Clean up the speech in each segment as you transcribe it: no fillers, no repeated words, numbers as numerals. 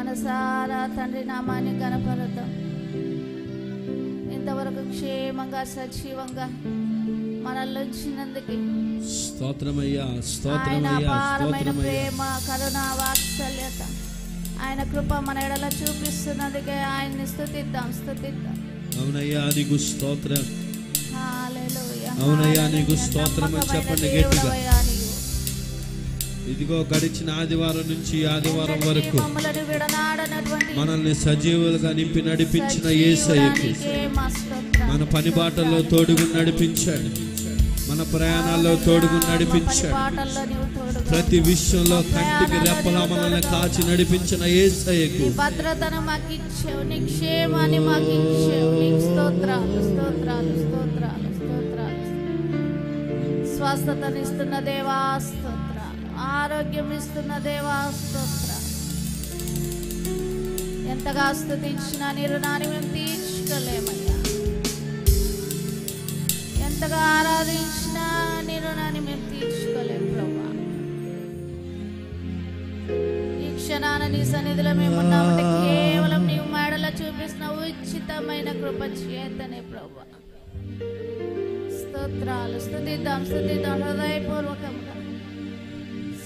మనసారా తండ్రి నామాన్ని గణపరుద్దాం. ఇంతవరకు క్షేమంగా సజీవంగా మనల్ని ఉంచినందుకు స్తోత్రమయ్యా, ఆయన స్తోత్రమయ్యా, అపారమైన స్తోత్రమయ్యా. ప్రేమ, కరుణ, వాత్సల్యత, ఆయన కృప మన ఎడల చూపిస్తున్నందుకే ఆయన్ని స్తుతిద్దాం. అవునయ్యా, నీకు స్తోత్రం. హల్లెలూయా, అవునయ్యా, నీకు స్తోత్రం అని చెప్పండి గట్టిగా. ఇదిగో గడిచిన ఆదివారం నుంచి ఆదివారం వరకు మనల్ని సజీవులుగా నింపి నడిపించిన యేసయ్యకి మన పని బాటల్లో తోడుగు నడిపించాడు, మన ప్రయాణాల్లో తోడుగు నడిపించాడు. ప్రతి విషయంలో కంటికి రెప్పలా మనల్ని కాచి నడిపించిన యేసయ్యకు భద్రతను మాకు ఇచ్చావు, నీ క్షేమాన్ని మాకు ఇచ్చావు. నీకు స్తోత్రాలు, స్తోత్రాలు, స్తోత్రాలు, స్తోత్రాలు. స్వస్థతను ఇస్తున్న దేవా స్తోత్రాలు, ఆరోగ్యం ఇస్తున్న దేవా స్తోత్రాలు. ఎంతగా స్తుతించినా నీ రుణాన్ని మేము తీర్చుకోలేమయ్యా. ఎంతగా ఆరాధించినా నీ రుణాన్ని మేము తీర్చుకోలేము ప్రభా. ఈ క్షణాన నీ సన్నిధిలో మేము ఉన్నామంటే కేవలం నీవు మేడలో చూపిస్తున్న ఉచితమైన కృప చేతనే ప్రభా. స్తోత్రాలు. స్తుతిద్దాం హృదయపూర్వకంగా.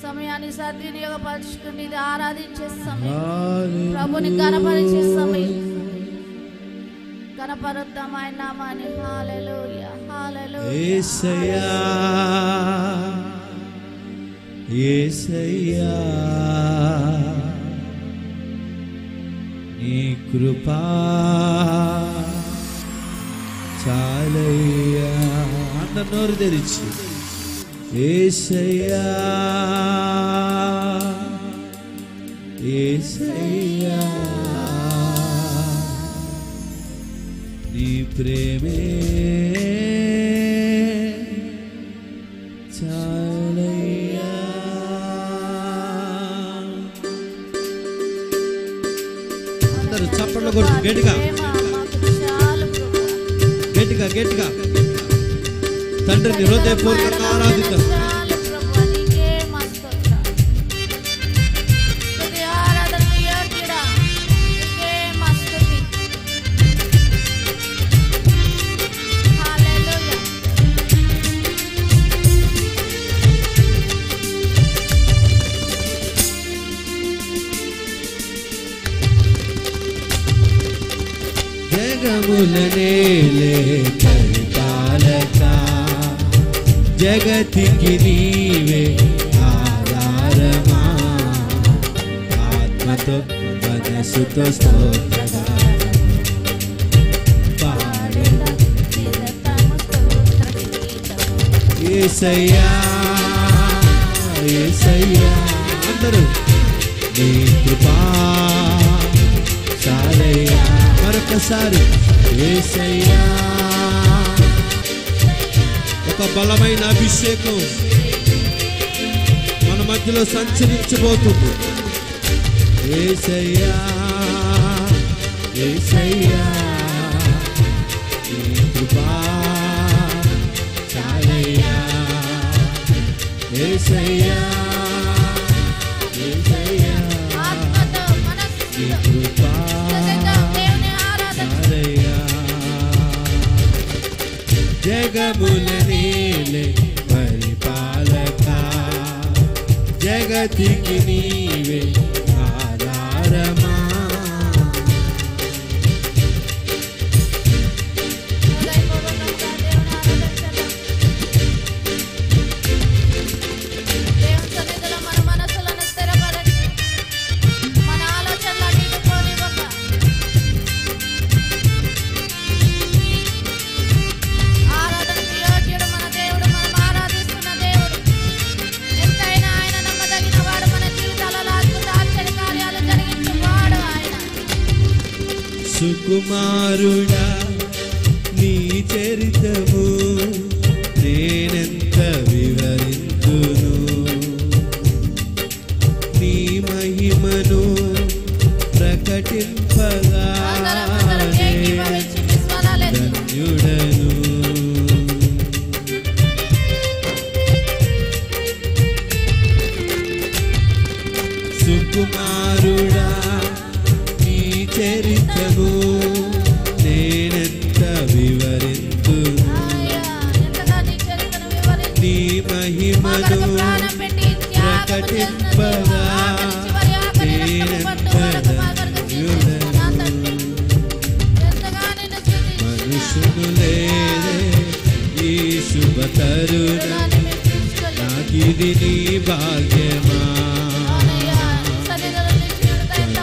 సమయాన్ని సద్వినియోగపరచుకుని ఇది ఆరాధించే సమయం, ప్రభుని గణపరిచే సమయం. గణపరుద్దాం ఆయన నామాన్ని. హల్లెలూయా, హల్లెలూయా. యేసయ్యా, యేసయ్యా, నీ కృపా చాలయ్యా. అందరు నోరు తెరిచి యేసయ్యా, యేసయ్యా, నీ ప్రేమే చాలయ్యా. అందరూ చప్పట్లు కొట్టు గట్టిగా, గట్టిగా, గట్టిగా. తండ్రిని హృదయపూర్వకంగా ఆరాధిద్దాం. జగములనేలే పరిపాలక, జగతికి నీవే ఆధారమా. ఆత్మతో మనసుతో స్తోత్రగా యేసయ్యా, యేసయ్యా. అందరూ నీ కృపా చాలయ్యా. మరొకసారి యేసయ్యా. ఒక బలమైన అభిషేకం మన మధ్యలో సంచరించబోతుంది. యేసయ్యా, యేసయ్యా, నీ కృపా చాలయ్యా. యేసయ్యా, యేసయ్యా, నీ కృపా చాలయ్యా. జగములనేలే పరిపాలక, జగతికి నీవే ఆధారమా. సుకుమారుడా, నీ చరితము నేనెంత వివరింతును. నీ మహిమను ప్రకటింపగా ధన్యుడను. సుకుమారుడా,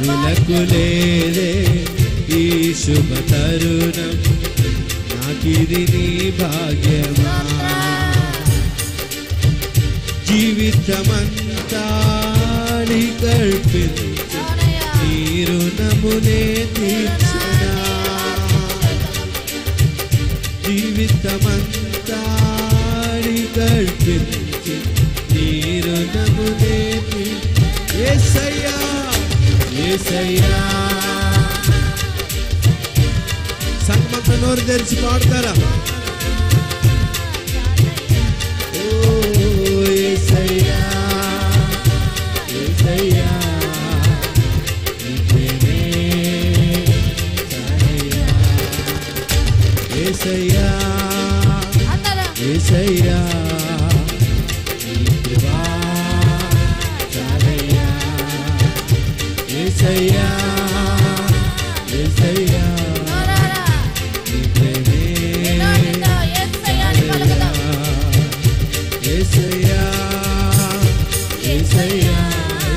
వెలకు లేదే ఈ శుభ తరుణం నాకిది నీ భాగ్యమా జీవితమంతా కల్పించు నీ రుణమునే తీర్చునా జీవితమంతా కల్పించు నీ రుణమునే యేసయ్యా యేసయ్యా సంగమంత నోరు తెరిచి పాడతారా యేసయ్యా యేసయ్యా నీ ప్రేమే చాలయ్యా యేసయ్యా యేసయ్యా నీ కృపా చాలయ్యా యేసయ్యా యేసయ్యా నీ ప్రేమే యేసయ్యా యేసయ్యా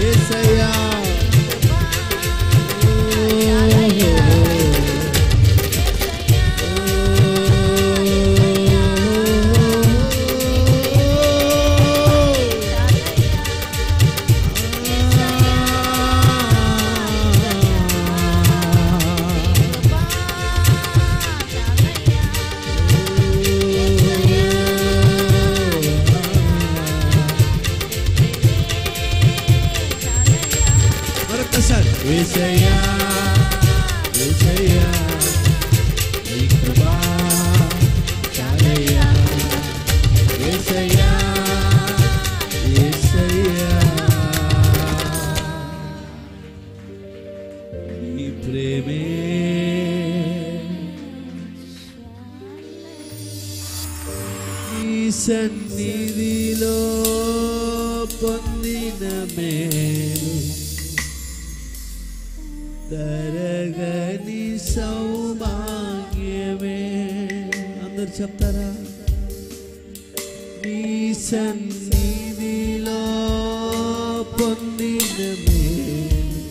యేసయ్యా యేసయ్యా యేసయ్యా నీ కృపా చాలయ్యా యేసయ్యా యేసయ్యా నీ ప్రేమే నీ సన్నిధిలో పొందిన మేలు తరగని సౌభాగ్యమే అందరు చెప్తారా నీ సన్నిధిలో పొందిన మేలు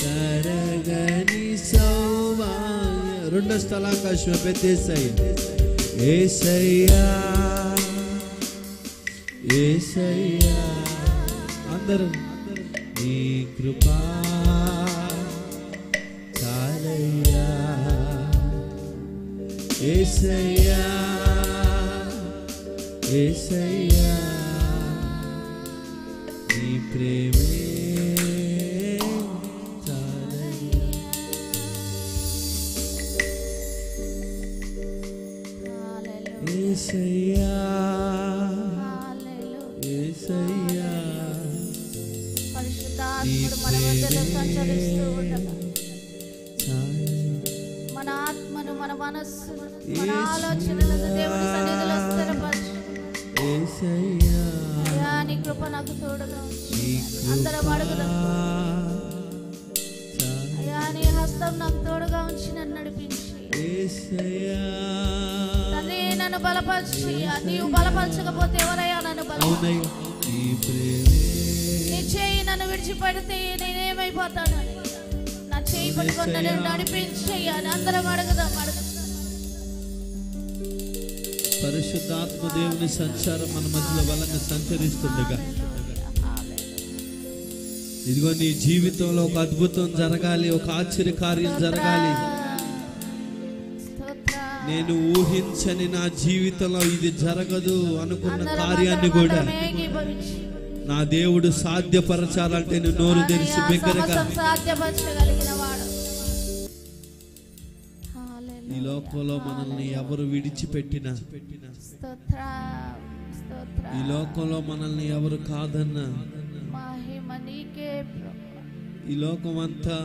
తరగని సౌభాగ్య రెండో స్థలాకాశం పెద్దేశాయి యేసయ్యా యేసయ్యా అందరూ నీ కృపా చాలయ్యా యేసయ్యా యేసయ్యా నీ ప్రేమే చాలయ్యా యేసయ్యా యేసయ్యా పరిశుద్ధాత్ముడు మన మధ్యలో సంచరిస్తూ ఉండగా మన ఆత్మను మన మనస్సును మన ఆలోచనలను దేవుని సన్నిధిలో స్థిరపరచు అయ్యా నీ కృప నాకు తోడుగా అందరం అడుగుదాం అయ్యా నీ హస్తం నాకు తోడుగా ఉంచి నన్ను నడిపించి తండ్రి నన్ను బలపరిచి నీవు బలపరచకపోతే ఎవరయ్యా నన్ను బలపరిచి నీ చేయి నన్ను విడిచిపెడితే నేనేమైపోతాను నా చేయి పట్టుకొని నన్ను నడిపించయ్యా అందరం అడుగుదాం పరిశుద్ధాత్మ దేవుని సంచారం మన మధ్యలో బలంగా సంచరిస్తుండగా ఇదిగో నీ జీవితంలో ఒక అద్భుతం జరగాలి, ఒక ఆశ్చర్య కార్యం జరగాలి. నేను ఊహించని నా జీవితంలో ఇది జరగదు అనుకున్న కార్యాన్ని కూడా నా దేవుడు సాధ్యపరచాలంటే నువ్వు నోరు తెరిచి బిగ్గరగా ఈ లోకంలో మనల్ని ఎవరు విడిచిపెట్టినా, ఈ లోకంలో మనల్ని ఎవరు కాదన్నా, ఈ లోకం అంతా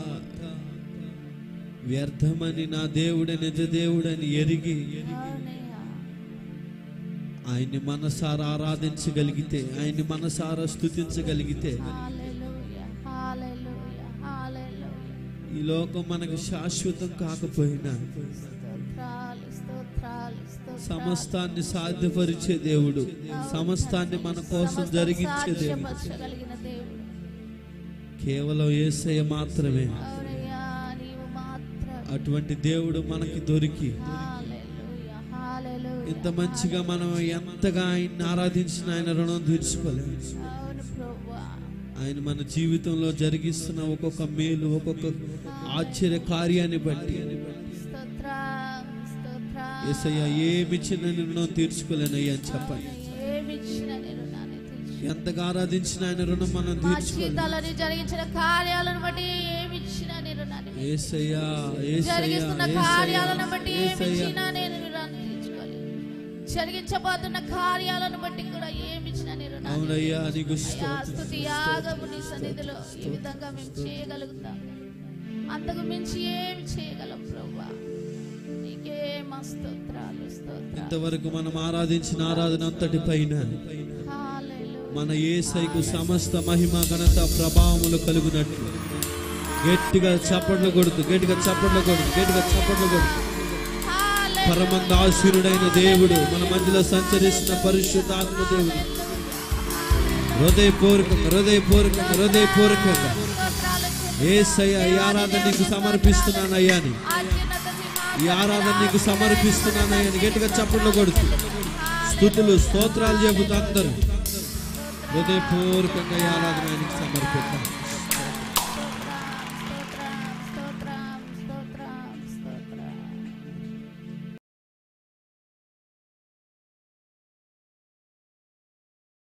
వ్యర్థమని నా దేవుడే నిజ దేవుడని ఎరిగి ఆయన్ని మనసారా ఆరాధించగలిగితే, ఆయన్ని మనసారా స్తుతించగలిగితే ఈ లోకం మనకు శాశ్వతం కాకపోయినా సమస్తాన్ని సాధ్యపరిచే దేవుడు, సమస్తాన్ని మన కోసం జరిగించే దేవుడు, కేవలం యేసయ్య మాత్రమే. అవునయ్యా, నీవు మాత్రమే. అటువంటి దేవుడు మనకి దొరికి హల్లెలూయా, హల్లెలూయా. ఇంత మంచిగా మనం ఎంతగా ఆయన్ని ఆరాధించిన ఆయన రుణం తీర్చుకోలేము. అవును ప్రభువా. ఆయన మన జీవితంలో జరిగిస్తున్న ఒక్కొక్క మేలు, ఒక్కొక్క ఆశ్చర్య కార్యాన్ని బట్టి స్తోత్రం, స్తోత్రం. యేసయ్య ఏమిచ్చిన రుణం తీర్చుకోలేనయ్యా అని చెప్పండి. ఏమిచ్చిన నీ రుణాన్ని తీర్చు. ఎంతగా ఆరాధించిన ఆయన రుణం మనం మా తీర్చుకోలేము. జీవితాలని జరిగించిన కార్యాలను బట్టి ఏమిచ్చిన నీ రుణాన్ని యేసయ్య, యేసయ్య, జరిగిస్తున్న కార్యాలను బట్టి యేసయ్య, ఏమిచ్చిన నేను రుణాన్ని తీర్చుకోవాలి. జరిగించబోతున్న కార్యాలను బట్టి కూడా ఏమిచ్చిన నీ రుణాన్ని. అవునయ్యా, నీకు అయ్యా, స్తోత్రం. స్తుతి యాగము నీ సన్నిధిలో ఈ విధంగా మేము చేయగలుగుతాం. అంతకు మించి ఏమి చేయగలం ప్రభువా. నీకే మా స్తోత్రాలు, స్తోత్రాలు. ఇంతవరకు మనం ఆరాధించిన ఆరాధన అంతటి పైన హల్లెలూయా. మన యేసయ్యకు సమస్త మహిమ, ఘనత, ప్రభావములు కలుగునట్లు గట్టిగా చప్పట్లు కొడుతూ, గట్టిగా చప్పట్లు కొడుతూ, గట్టిగా చప్పట్లు కొడుతూ హల్లెలూయా. పరమందాసురుడైన దేవుడు మన మధ్యలో సంచరిస్తున్న పరిశుద్ధాత్మ దేవుడు హృదయపూర్వకంగా యేసయ్య, ఈ ఆరాధన నీకు సమర్పిస్తున్నానయ్యా అని, ఈ ఆరాధన నీకు సమర్పిస్తున్నానయ్యా అని గట్టిగా చప్పట్లు కొడుతూ స్తుతులు, స్తోత్రాలు చెబుతూ అందరూ హృదయపూర్వకంగా ఈ ఆరాధన ఆయనకి సమర్పిద్దాం.